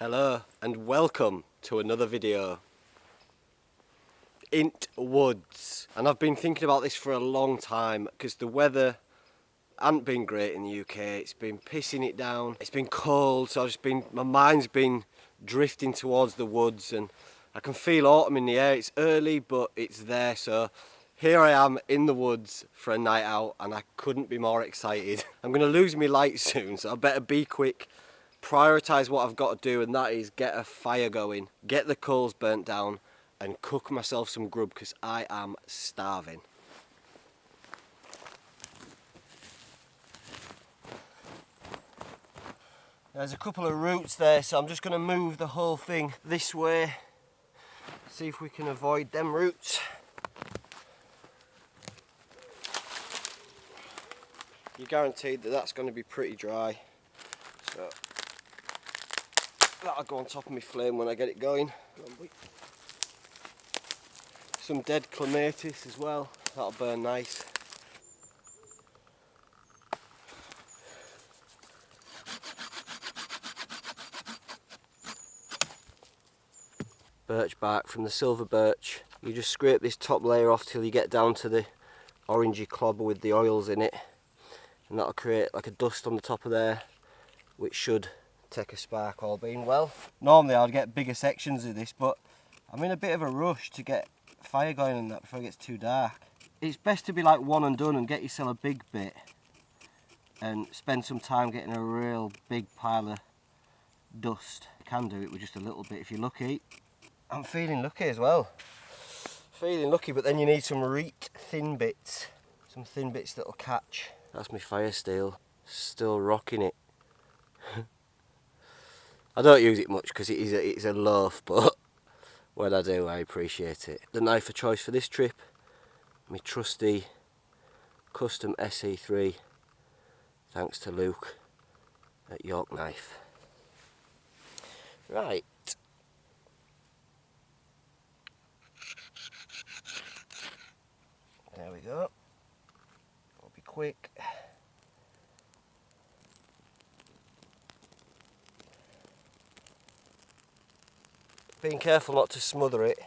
Hello and welcome to another video. Int Woods. And I've been thinking about this for a long time because the weather hasn't been great in the UK. It's been pissing it down. It's been cold, so my mind's been drifting towards the woods, and I can feel autumn in the air. It's early, but it's there. So here I am in the woods for a night out, and I couldn't be more excited. I'm going to lose my light soon, so I better be quick. Prioritise what I've got to do, and that is get a fire going, get the coals burnt down and cook myself some grub because I am starving. There's a couple of roots there, so I'm just going to move the whole thing this way, see if we can avoid them roots. You're guaranteed that that's going to be pretty dry, so that'll go on top of my flame when I get it going. Some dead clematis as well, that'll burn nice. Birch bark from the silver birch. You just scrape this top layer off till you get down to the orangey clobber with the oils in it, and that'll create like a dust on the top of there, which should take a spark, all being well. Normally I'd get bigger sections of this, but I'm in a bit of a rush to get fire going and that before it gets too dark. It's best to be like one and done and get yourself a big bit and spend some time getting a real big pile of dust. You can do it with just a little bit if you're lucky. I'm feeling lucky as well. Feeling lucky, but then you need some reet thin bits. Some thin bits that'll catch. That's my fire steel. Still rocking it. I don't use it much because it's a loaf, but when I do, I appreciate it. The knife of choice for this trip, my trusty custom SE3, thanks to Luke at York Knife. Right. There we go. I'll be quick. Being careful not to smother it.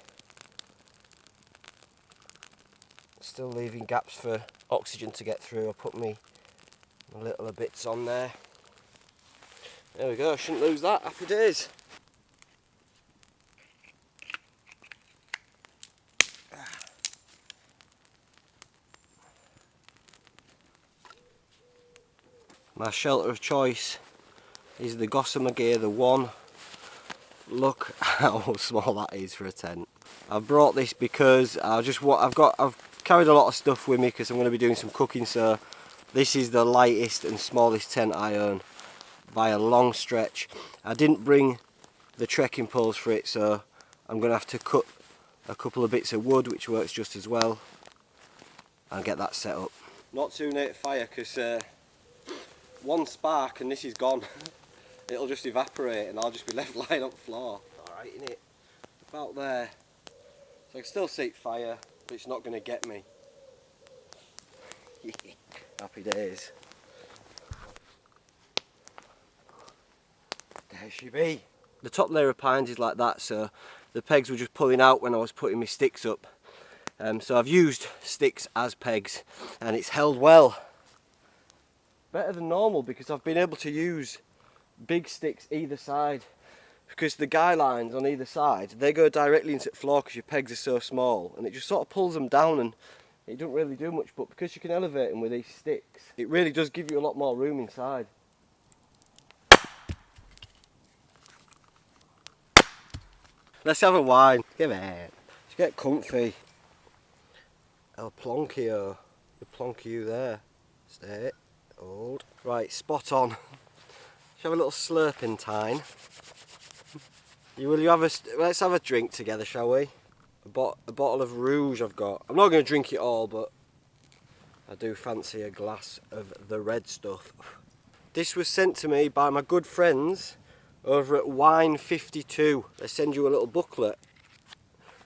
Still leaving gaps for oxygen to get through. I'll put my little bits on there. There we go, shouldn't lose that. Happy days. My shelter of choice is the Gossamer Gear, the one. Look how small that is for a tent. I've brought this because I've carried a lot of stuff with me because I'm going to be doing some cooking, so this is the lightest and smallest tent I own by a long stretch. I didn't bring the trekking poles for it, so I'm going to have to cut a couple of bits of wood, which works just as well, and get that set up. Not too near to fire because one spark and this is gone. It'll just evaporate and I'll just be left lying on the floor. Alright, innit? About there. So I can still see fire, but it's not going to get me. Happy days. There she be. The top layer of pines is like that, so the pegs were just pulling out when I was putting my sticks up. So I've used sticks as pegs and it's held well. Better than normal because I've been able to use big sticks either side, because the guy lines on either side, they go directly into the floor because your pegs are so small, and it just sort of pulls them down and it doesn't really do much. But because you can elevate them with these sticks, it really does give you a lot more room inside. Let's have a wine. Come on, let's get comfy. El Plonkio, the plonk you there. Stay, hold. Right, spot on. Have a little slurping time. Let's have a drink together, shall we? A bottle of rouge I've got. I'm not going to drink it all, but I do fancy a glass of the red stuff. This was sent to me by my good friends over at Wine 52. They send you a little booklet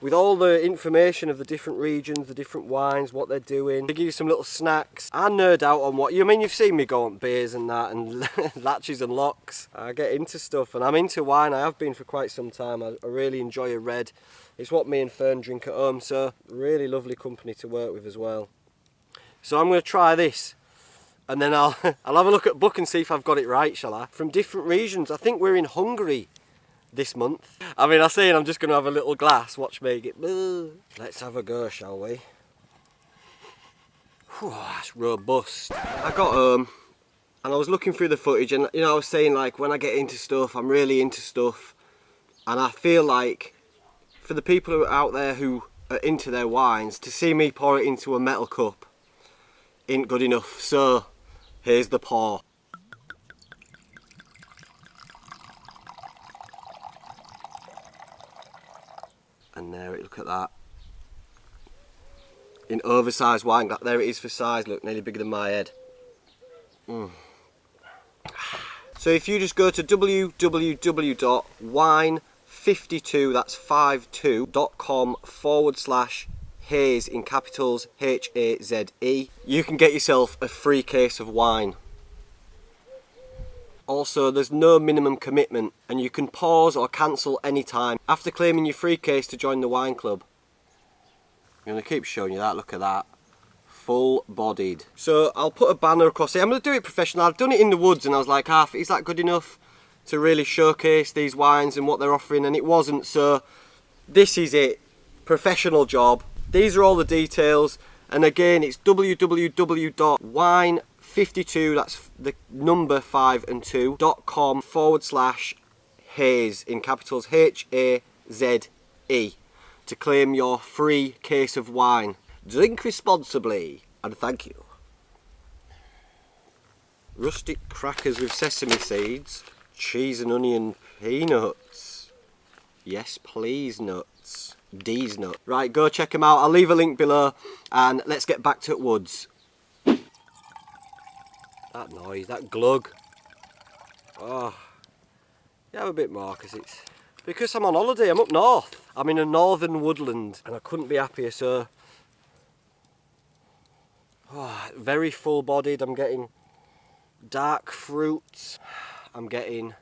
with all the information of the different regions, the different wines, what they're doing. They give you some little snacks. I nerd out on what, you've seen me go on beers and that, and latches and locks. I get into stuff, and I'm into wine. I have been for quite some time. I really enjoy a red. It's what me and Fern drink at home, so really lovely company to work with as well. So I'm going to try this, and then I'll have a look at the book and see if I've got it right, shall I? From different regions. I think we're in Hungary this month. I mean, I'm saying I'm just going to have a little glass, watch me get... Let's have a go, shall we? Whew, that's robust. I got home and I was looking through the footage, and I was saying, like, when I get into stuff, I'm really into stuff, and I feel like for the people who are out there who are into their wines, to see me pour it into a metal cup ain't good enough. So here's the pour. And there, look at that. In oversized wine, there it is for size, look, nearly bigger than my head. So if you just go to www.wine52, that's 52.com/haze in capitals, H-A-Z-E, you can get yourself a free case of wine. Also, there's no minimum commitment, and you can pause or cancel anytime after claiming your free case to join the wine club. I'm going to keep showing you that, look at that. Full-bodied. So I'll put a banner across it. I'm going to do it professional. I've done it in the woods, and I was like, is that good enough to really showcase these wines and what they're offering? And it wasn't, so this is it. Professional job. These are all the details, and again, it's www.wine52, that's the number 5 and 2.com/haze in capitals, H-A-Z-E, to claim your free case of wine. Drink responsibly, and thank you. Rustic crackers with sesame seeds, cheese and onion peanuts. Yes, please, nuts. D's nut. Right, go check them out. I'll leave a link below, and let's get back to woods. That noise, that glug. Oh, yeah, have a bit more, because I'm on holiday. I'm up north. I'm in a northern woodland, and I couldn't be happier. So, very full-bodied. I'm getting dark fruits. I'm getting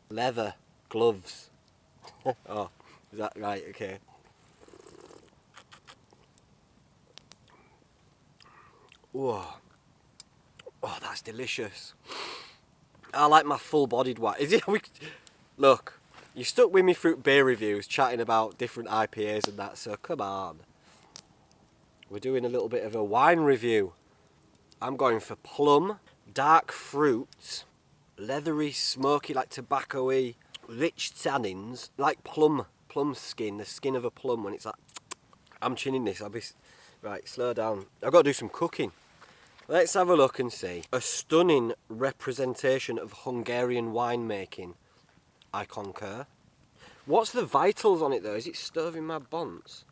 leather gloves. Oh, is that right? Okay. Whoa. Oh, that's delicious. I like my full-bodied wine. Is it? Look, you stuck with me through beer reviews, chatting about different IPAs and that, so come on. We're doing a little bit of a wine review. I'm going for plum, dark fruits, leathery, smoky, like tobacco-y, rich tannins, like plum skin, the skin of a plum when it's like... I'm chinning this, I'll be... Right, slow down. I've got to do some cooking. Let's have a look and see. A stunning representation of Hungarian winemaking. I concur. What's the vitals on it though? Is it Sturvin Mad Bonds?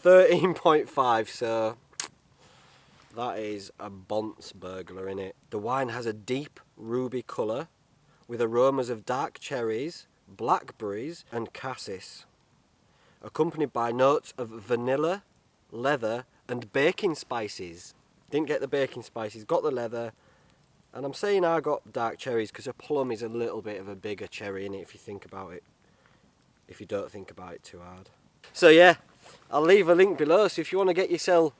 13.5, so that is a Bonds burglar in it. The wine has a deep ruby colour with aromas of dark cherries, blackberries and cassis, accompanied by notes of vanilla, leather and baking spices. Didn't get the baking spices, got the leather, and I'm saying I got dark cherries because a plum is a little bit of a bigger cherry in it if you think about it, if you don't think about it too hard. So yeah, I'll leave a link below, so if you want to get yourself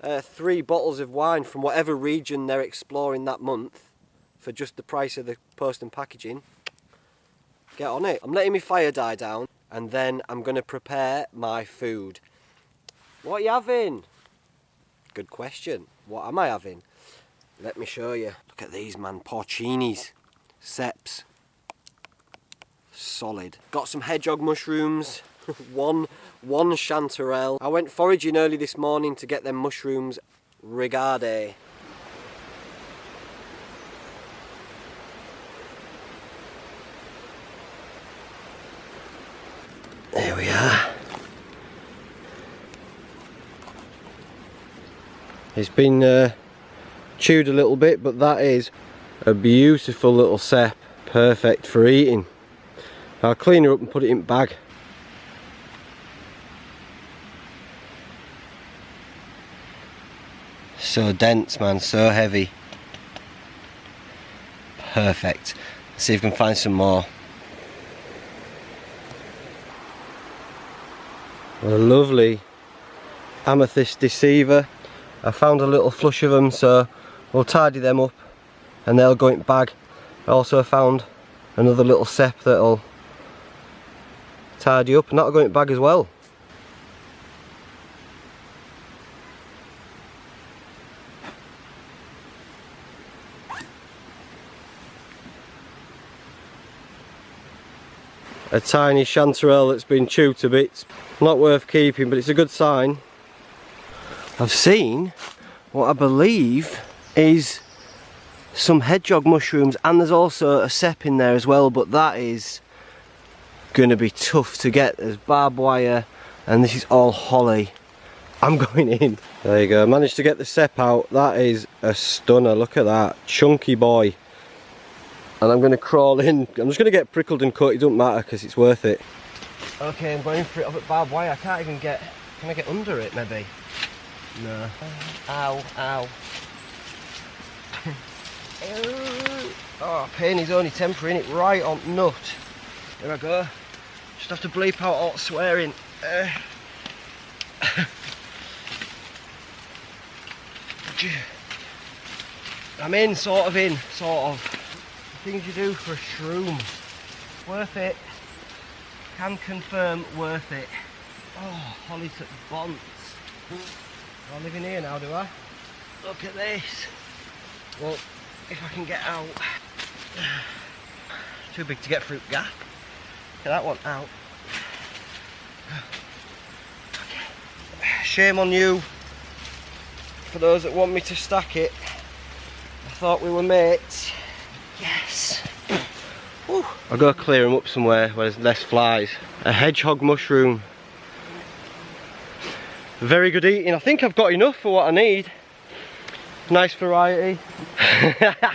3 bottles of wine from whatever region they're exploring that month for just the price of the post and packaging, get on it. I'm letting my fire die down, and then I'm going to prepare my food. What are you having? Good question. What am I having? Let me show you. Look at these, man. Porcinis. Seps. Solid. Got some hedgehog mushrooms. one chanterelle. I went foraging early this morning to get them mushrooms. Rigade. There we are. It's been chewed a little bit, but that is a beautiful little sep, perfect for eating. I'll clean her up and put it in bag. So dense, man, so heavy. Perfect. Let's see if we can find some more. What a lovely amethyst deceiver. I found a little flush of them, so we'll tidy them up and they'll go in bag. I also found another little sep that'll tidy up and that'll go in bag as well. A tiny chanterelle that's been chewed to bits. Not worth keeping, but it's a good sign. I've seen what I believe is some hedgehog mushrooms, and there's also a sep in there as well, but that is going to be tough to get. There's barbed wire and this is all holly. I'm going in. There you go, I managed to get the sep out. That is a stunner, look at that, chunky boy. And I'm going to crawl in. I'm just going to get prickled and cut, it doesn't matter because it's worth it. Okay, I'm going for it up at barbed wire. I can't even get, can I get under it maybe? No. Ow, ow. Oh, pain is only temporary, innit? Right on nut. There I go. Just have to bleep out all swearing. I'm in, sort of in, sort of. The things you do for a shroom. Worth it. Can confirm, worth it. Oh, holly took bonds. I live in here now, do I? Look at this. Well, if I can get out. Too big to get through gap. Get that one out. Okay. Shame on you. For those that want me to stack it. I thought we were mates. Yes. Woo. I'll go clear them up somewhere where there's less flies. A hedgehog mushroom. Very good eating. I think I've got enough for what I need. Nice variety.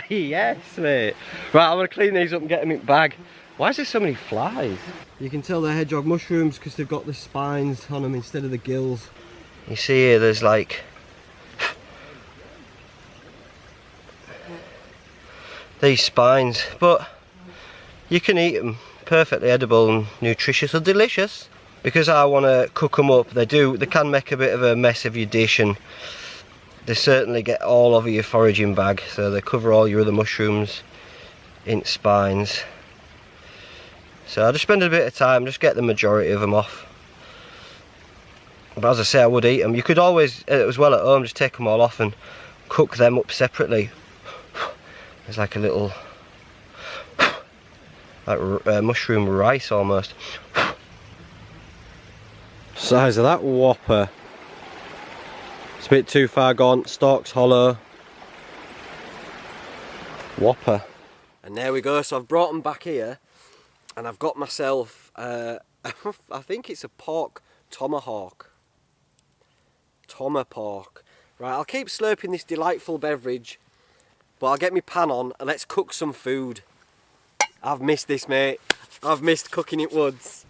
Yes, mate. Right, I'm going to clean these up and get them in bag. Why is there so many flies? You can tell they're hedgehog mushrooms because they've got the spines on them instead of the gills. You see here, there's like these spines, but you can eat them. Perfectly edible and nutritious and delicious. Because I want to cook them up, they can make a bit of a mess of your dish, and they certainly get all over your foraging bag, so they cover all your other mushrooms in spines. So I just spend a bit of time, just get the majority of them off. But as I say, I would eat them. You could always, as well at home, just take them all off and cook them up separately. It's like a little like mushroom rice almost. Size of that whopper. It's a bit too far gone. Stalks hollow. Whopper. And there we go. So I've brought them back here, and I've got myself I think it's a pork tomahawk. Tomahawk. Right, I'll keep slurping this delightful beverage, but I'll get my pan on and let's cook some food. I've missed this, mate. I've missed cooking in woods.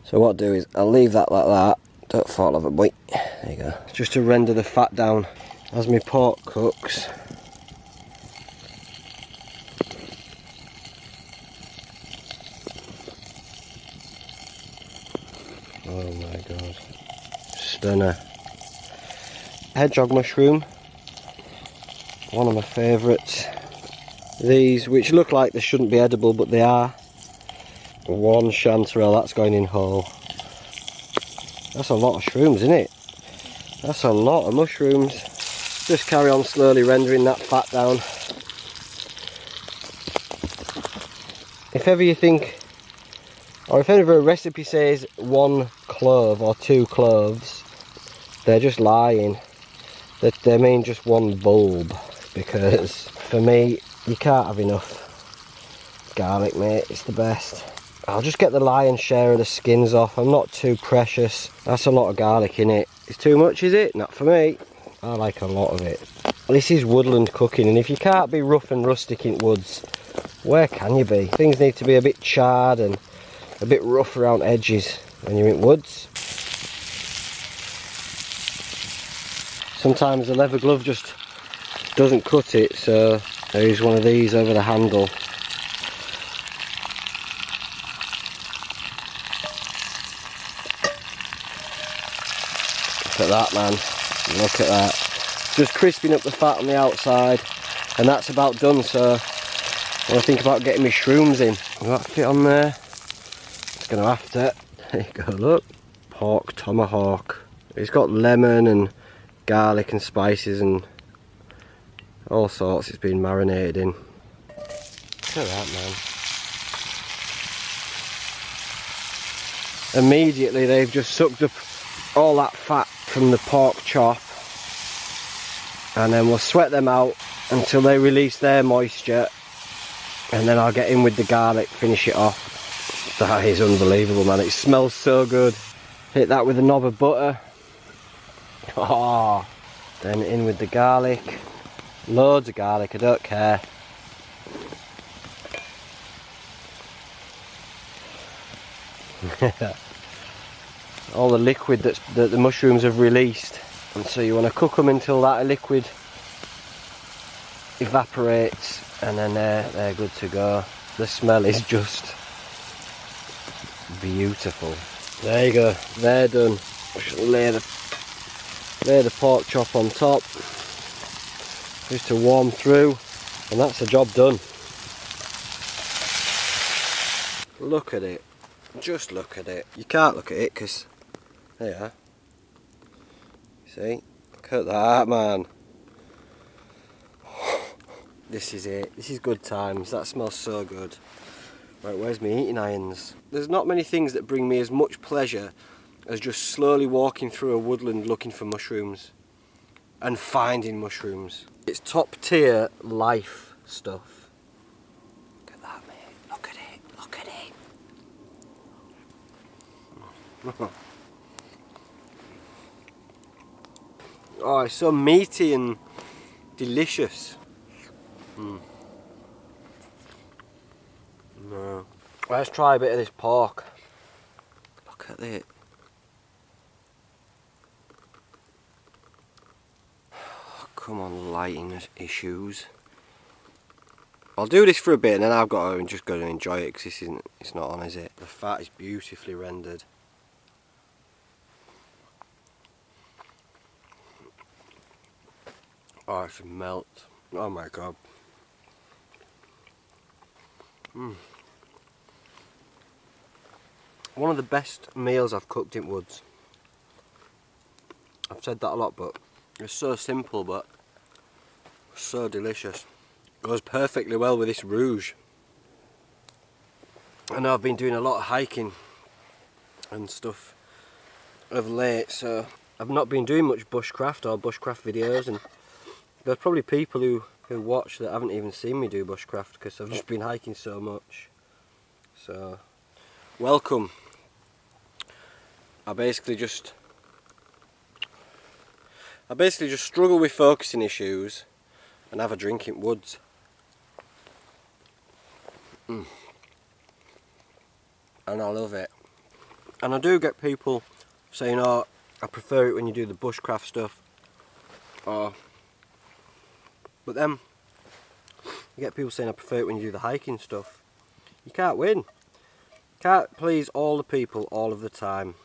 So what I'll do is I'll leave that like that. Don't fall over, boy. There you go. Just to render the fat down as my pork cooks. Oh my god. Stunner. Hedgehog mushroom. One of my favourites. These, which look like they shouldn't be edible, but they are. One chanterelle, that's going in whole. That's a lot of shrooms, isn't it? That's a lot of mushrooms. Just carry on slowly rendering that fat down. If ever you think, or if ever a recipe says 1 clove or 2 cloves, they're just lying. They mean just 1 bulb, because for me, you can't have enough garlic, mate. It's the best. I'll just get the lion's share of the skins off. I'm not too precious. That's a lot of garlic in it. It's too much, is it? Not for me. I like a lot of it. This is woodland cooking, and if you can't be rough and rustic in woods, where can you be? Things need to be a bit charred and a bit rough around edges when you're in woods. sometimes the leather glove just doesn't cut it, so I use one of these over the handle. Look at that, man, look at that. Just crisping up the fat on the outside, and that's about done. So I want to think about getting my shrooms in. Will that fit on there? It's going to have to. There you go, look. Pork tomahawk. It's got lemon and garlic and spices and all sorts it's been marinated in. Look at that, man. Immediately they've just sucked up all that fat from the pork chop, and then we'll sweat them out until they release their moisture, and then I'll get in with the garlic, finish it off. That is unbelievable, man. It smells so good. Hit that with a knob of butter. Oh, then in with the garlic. Loads of garlic, I don't care. All the liquid that the mushrooms have released, and so you want to cook them until that liquid evaporates, and then they're good to go. The smell is just beautiful. There you go, they're done. Just lay the pork chop on top just to warm through, and that's the job done. Look at it, just look at it. You can't look at it because there you are. See, look at that, man. This is it, this is good times. That smells so good. Right, where's my eating irons? There's not many things that bring me as much pleasure as just slowly walking through a woodland looking for mushrooms and finding mushrooms. It's top tier life stuff. Look at that, mate. Look at it. Look at it. Oh, it's so meaty and delicious. No. Let's try a bit of this pork. Look at it. Oh, come on, lighting issues. I'll do this for a bit and then I've got to just go and enjoy it because it's not on, is it? The fat is beautifully rendered. Oh, it should melt. Oh my god. One of the best meals I've cooked in woods. I've said that a lot, but it's so simple but so delicious. Goes perfectly well with this rouge. I know I've been doing a lot of hiking and stuff of late, so I've not been doing much bushcraft or bushcraft videos, and there's probably people who watch that haven't even seen me do bushcraft because I've just been hiking so much. So, welcome. I basically just struggle with focusing issues and have a drink in woods. And I love it. And I do get people saying, oh, I prefer it when you do the bushcraft stuff. But then you get people saying I prefer it when you do the hiking stuff. You can't win. Can't please all the people all of the time.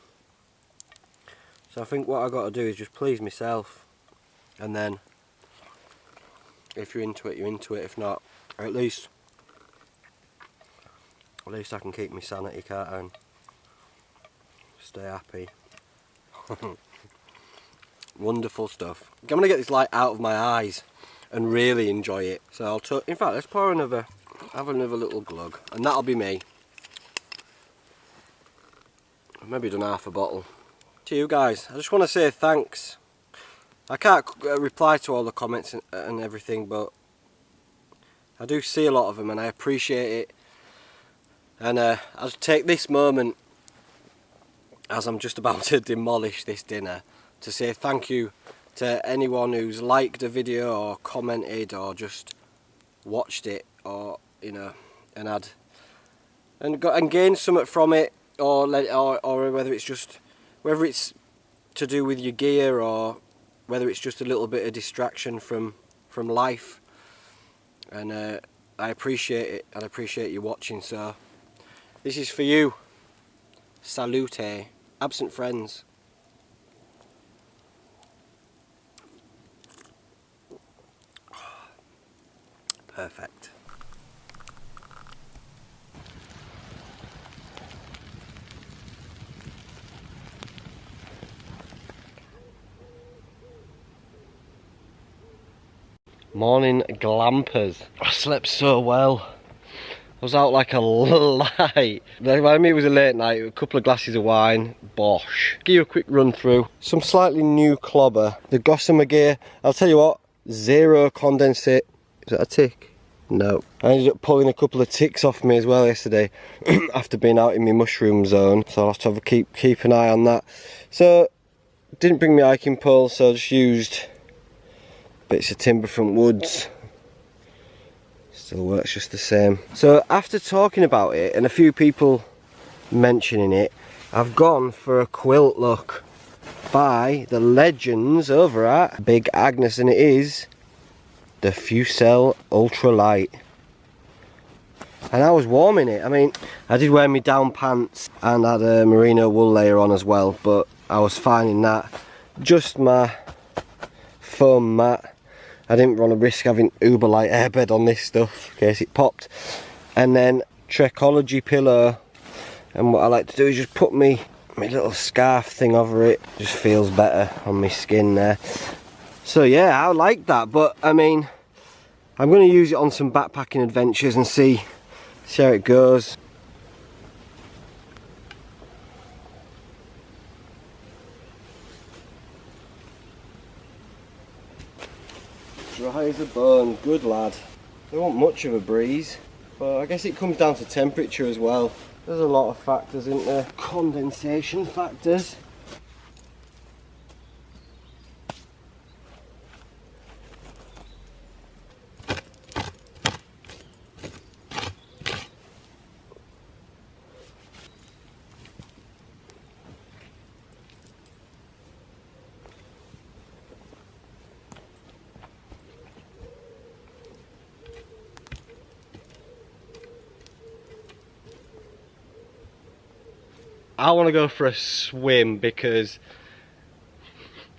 So I think what I got to do is just please myself, and then if you're into it, you're into it. If not, at least I can keep my sanity, can't I? And stay happy. Wonderful stuff. I'm gonna get this light out of my eyes and really enjoy it. So in fact, let's pour have another little glug, and that'll be me. I've maybe done half a bottle. To you guys, I just want to say thanks. I can't reply to all the comments and everything, but I do see a lot of them and I appreciate it. And I'll take this moment, as I'm just about to demolish this dinner, to say thank you to anyone who's liked a video or commented or just watched it, or and gained something from it, or whether it's to do with your gear, or whether it's just a little bit of distraction from life. And I appreciate it, and I appreciate you watching. So this is for you. Salute, absent friends. Perfect. Morning glampers. I slept so well. I was out like a light. I mean, it was a late night, a couple of glasses of wine, bosh. Give you a quick run through. Some slightly new clobber. The gossamer gear, I'll tell you what, zero condensate. Is that a tick? No. I ended up pulling a couple of ticks off me as well yesterday after being out in my mushroom zone. So I'll have to have a keep an eye on that. So, didn't bring my hiking pole, so I just used bits of timber from woods. Still works just the same. So after talking about it and a few people mentioning it, I've gone for a quilt look by the legends over at Big Agnes, and it is the Fucel Ultralight. And I was warm in it. I mean, I did wear my down pants and had a merino wool layer on as well, but I was fine in that. Just my foam mat. I didn't want to risk having uber light airbed on this stuff in case it popped. And then Trekology pillow, and what I like to do is just put my little scarf thing over it. Just feels better on my skin there. So yeah, I like that, but I mean, I'm going to use it on some backpacking adventures and see how it goes. Dry as a bone, good lad. There wasn't much of a breeze, but I guess it comes down to temperature as well. There's a lot of factors, isn't there? Condensation factors. I want to go for a swim because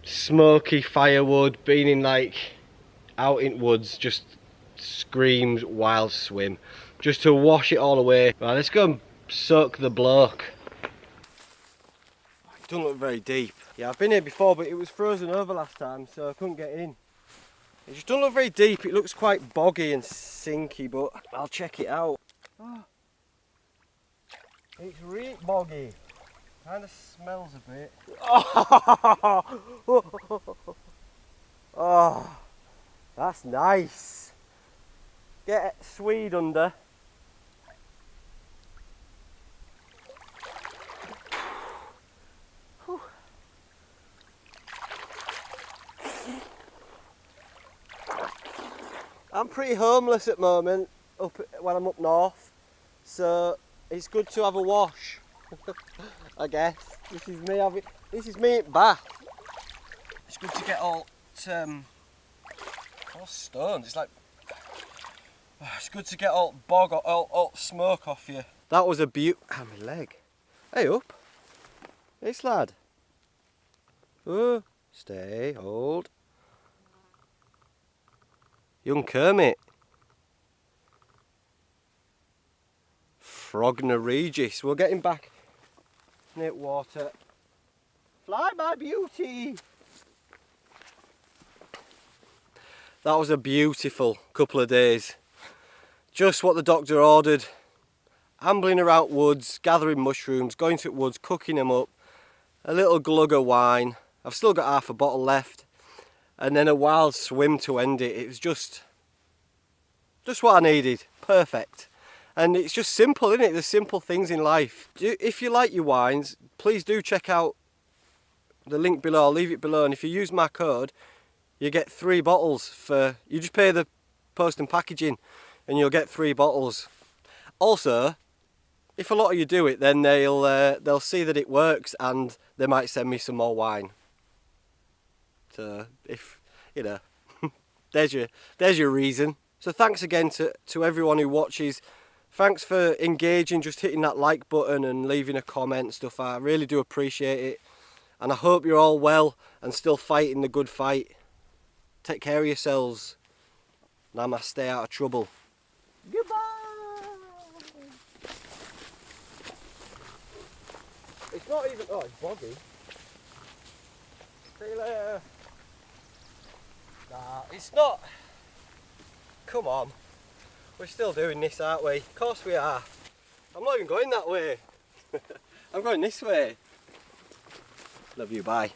smoky firewood, being in like out in woods, just screams wild swim. Just to wash it all away. Right, let's go and soak the bloke. It doesn't look very deep. Yeah, I've been here before, but it was frozen over last time, so I couldn't get in. It just doesn't look very deep. It looks quite boggy and sinky, but I'll check it out. Oh, it's really boggy. Kind of smells a bit. Oh, that's nice. Get Swede under. I'm pretty homeless at the moment when I'm up north, so it's good to have a wash. I guess this is me at Bath. It's good to get all stones. It's like it's good to get all bog or all smoke off you. That was a beaut. Ah, my leg. Hey up. Hey lad. Oh, stay, hold. Young Kermit. Frogna Regis. We'll get him back near water. Fly, my beauty. That was a beautiful couple of days. Just what the doctor ordered. Ambling around woods, gathering mushrooms, going to woods, cooking them up. A little glug of wine. I've still got half a bottle left. And then a wild swim to end it. It was just what I needed. Perfect. And it's just simple, isn't it? The simple things in life. If you like your wines, please do check out the link below. I'll leave it below. And if you use my code, you get 3 bottles for... You just pay the post and packaging and you'll get 3 bottles. Also, if a lot of you do it, then they'll see that it works and they might send me some more wine. if you know, there's your reason. So thanks again to everyone who watches. Thanks for engaging, just hitting that like button and leaving a comment and stuff. I really do appreciate it. And I hope you're all well and still fighting the good fight. Take care of yourselves. Namaste, stay out of trouble. Goodbye. It's not even, oh, it's boggy. See you later. Nah, it's not. Come on. We're still doing this, aren't we? Of course we are. I'm not even going that way. I'm going this way. Love you, bye.